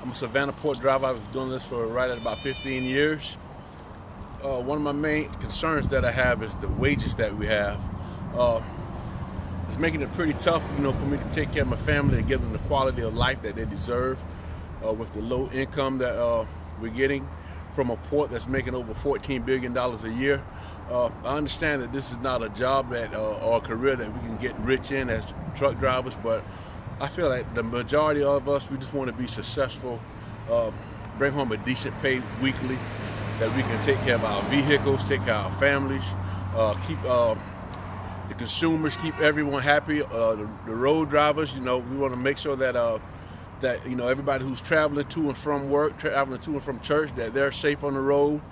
I'm a Savannah port driver. I was doing this for right at about 15 years. One of my main concerns that I have is the wages that we have. It's making it pretty tough, for me to take care of my family and give them the quality of life that they deserve with the low income that we're getting from a port that's making over $14 billion a year. I understand that this is not a job or a career that we can get rich in as truck drivers, but I feel like the majority of us, we just want to be successful, bring home a decent pay weekly, that we can take care of our vehicles, take care of our families, keep the consumers, keep everyone happy, the road drivers, we want to make sure that everybody who's traveling to and from work, traveling to and from church, that they're safe on the road,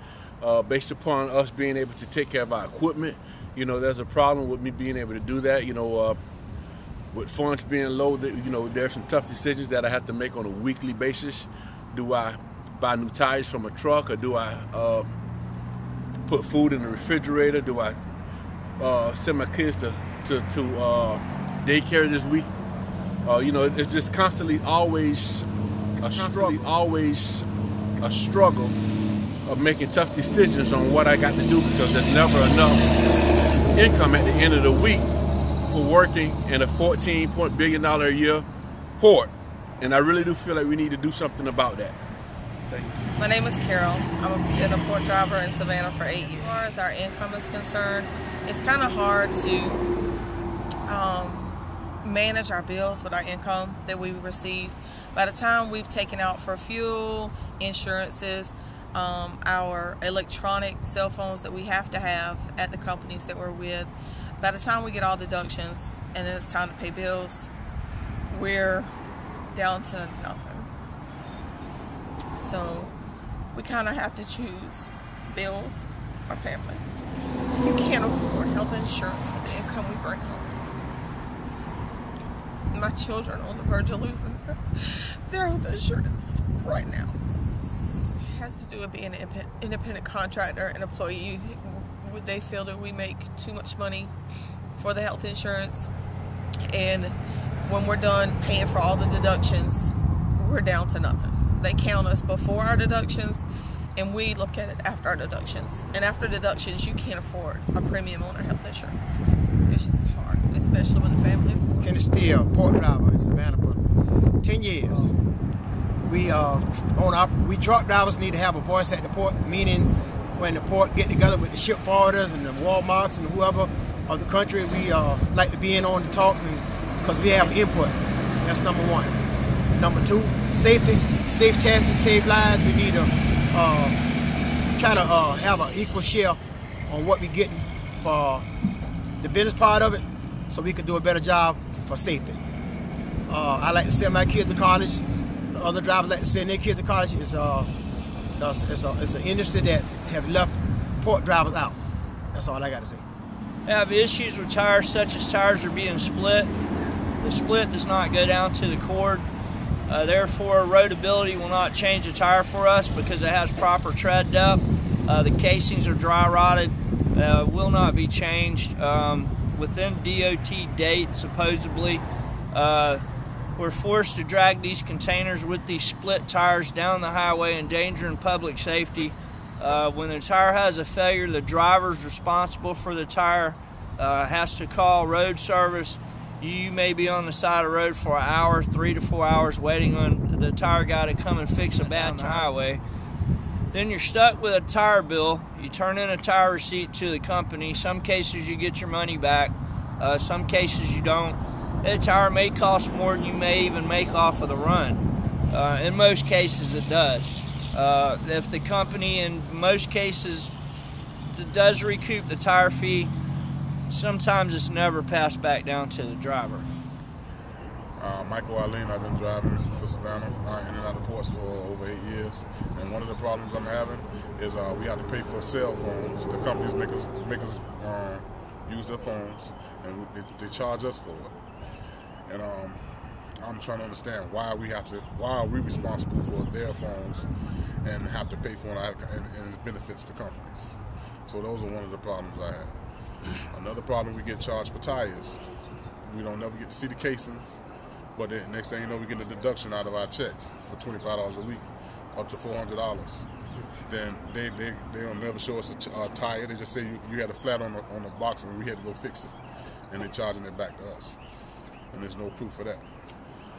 based upon us being able to take care of our equipment. There's a problem with me being able to do that, with funds being low, there's some tough decisions that I have to make on a weekly basis. Do I buy new tires from a truck, or do I put food in the refrigerator? Do I send my kids to daycare this week? It's just constantly always a struggle of making tough decisions on what I got to do, because there's never enough income at the end of the week for working in a $14 billion a year port. And I really do feel like we need to do something about that. Thank you. My name is Carol. I've been a port driver in Savannah for 8 years. As far as our income is concerned, it's kind of hard to manage our bills with our income that we receive. By the time we've taken out for fuel, insurances, our electronic cell phones that we have to have at the companies that we're with, by the time we get all deductions and then it's time to pay bills, we're down to nothing. So we kind of have to choose bills or family. You can't afford health insurance with the income we bring home. My children are on the verge of losing their health insurance right now. It has to do with being an independent contractor and employee. They feel that we make too much money for the health insurance, and when we're done paying for all the deductions, we're down to nothing. They count us before our deductions, and we look at it after our deductions. And after deductions, you can't afford a premium on our health insurance. It's just hard, especially with a family. Kenny Steele, port driver in Savannah for 10 years. We truck drivers need to have a voice at the port, meaning when the port get together with the ship forwarders and the Walmarts and whoever of the country, we like to be in on the talks, and because we have input. That's number one. Number two, safety, safe chassis, save lives. We need to try to have an equal share on what we're getting for the business part of it, so we can do a better job for safety. I like to send my kids to college. The other drivers like to send their kids to college. It's an industry that have left port drivers out. That's all I got to say. We have issues with tires, such as tires are being split. The split does not go down to the cord. Therefore, roadability will not change the tire for us because it has proper tread depth. The casings are dry rotted, will not be changed. Within DOT date, supposedly, we're forced to drag these containers with these split tires down the highway, endangering public safety. When the tire has a failure, the driver's responsible for the tire, has to call road service. You may be on the side of the road for an hour, 3 to 4 hours, waiting on the tire guy to come and fix a bad tire. Highway. Then you're stuck with a tire bill. You turn in a tire receipt to the company. Some cases you get your money back. Some cases you don't. That tire may cost more than you may even make off of the run. In most cases it does. If the company, in most cases, does recoup the tire fee, sometimes it's never passed back down to the driver. Michael Eileen, I've been driving for Savannah in and out of ports for over 8 years, and one of the problems I'm having is we have to pay for cell phones. The companies make us use their phones, and they charge us for it. And I'm trying to understand why are we responsible for their phones and have to pay for it, and it benefits the companies. So those are one of the problems I have. Another problem, we get charged for tires. We don't never get to see the casings. But then next thing you know, we get a deduction out of our checks for $25 a week, up to $400. Then they don't never show us a tire. They just say you had a flat on the box and we had to go fix it, and they're charging it back to us, and there's no proof of that.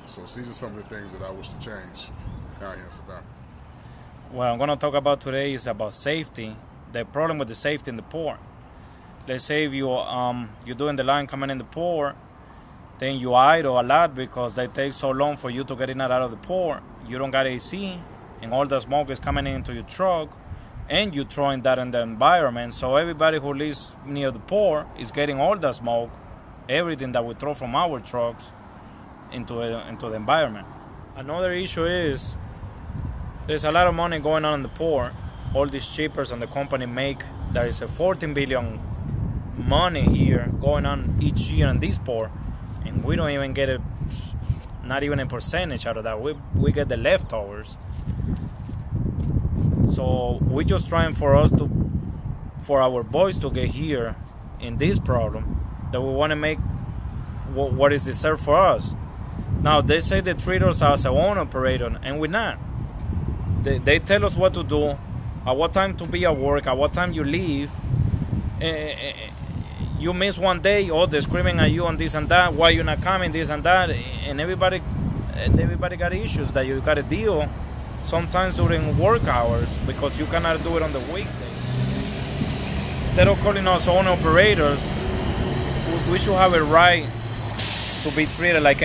So these are some of the things that I wish to change down here in Savannah. What I'm going to talk about today is about safety. The problem with the safety in the port. Let's say if you're doing the line coming in the port, then you idle a lot because they take so long for you to get in and out of the port. You don't got AC, and all the smoke is coming into your truck, and you're throwing that in the environment. So everybody who lives near the port is getting all the smoke, everything that we throw from our trucks into the environment. Another issue is there's a lot of money going on in the port. All these shippers and the company make, there is a 14 billion money here going on each year in this port, and we don't even get not even a percentage out of that. We get the leftovers. So we're just trying for our boys to get here in this problem that we want to make what is deserved for us. Now they say they treat us as a own operator, and we're not. They tell us what to do, at what time to be at work, at what time you leave. You miss one day, oh, they're screaming at you on this and that, why you're not coming, this and that, and everybody got issues that you got to deal sometimes during work hours because you cannot do it on the weekday. Instead of calling us own operators, we should have a right to be treated like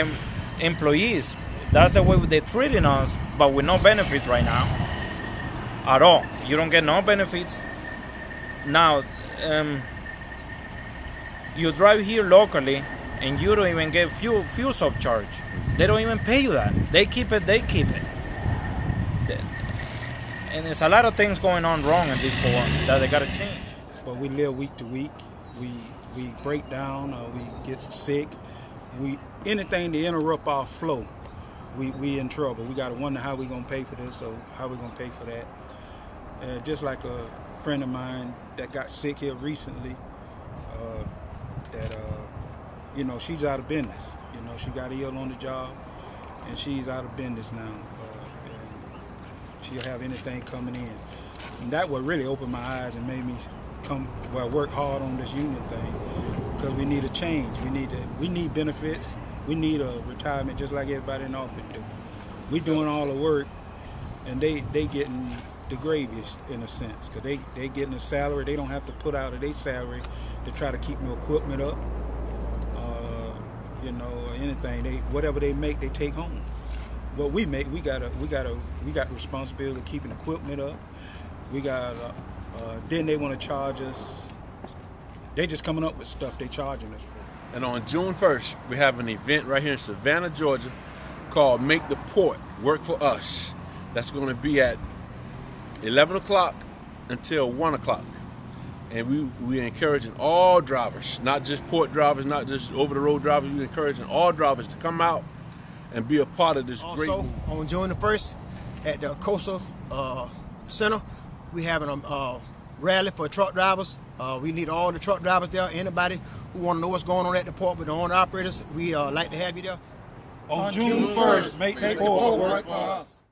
employees. That's the way they're treating us, but with no benefits right now at all. You don't get no benefits. Now, you drive here locally and you don't even get fuel surcharge. They don't even pay you that. They keep it. And there's a lot of things going on wrong in this port that they gotta change. But we live week to week. We break down, we get sick. Anything to interrupt our flow, we in trouble. We gotta wonder how we gonna pay for this or how we gonna pay for that. Just like a friend of mine that got sick here recently, she's out of business. She got ill on the job, and she's out of business now. She'll have anything coming in. And that would really open my eyes and made me work hard on this union thing, because we need a change. We need benefits. We need a retirement just like everybody in office do. We doing all the work, and they getting the gravy in a sense, because they getting a salary. They don't have to put out of their salary to try to keep no equipment up, or anything. Whatever they make, they take home. What we make, we got responsibility of keeping equipment up. We got then they want to charge us. They just coming up with stuff they charging us for. And on June 1st, we have an event right here in Savannah, Georgia, called Make the Port Work for Us. That's going to be at 11 o'clock until 1 o'clock. And we're encouraging all drivers, not just port drivers, not just over-the-road drivers. We're encouraging all drivers to come out and be a part of this great movement. Also, on June the 1st, at the Coastal Center, we having a rally for truck drivers. We need all the truck drivers there. Anybody who want to know what's going on at the port with the owner operators, we like to have you there. On June 1st, make the port work for us.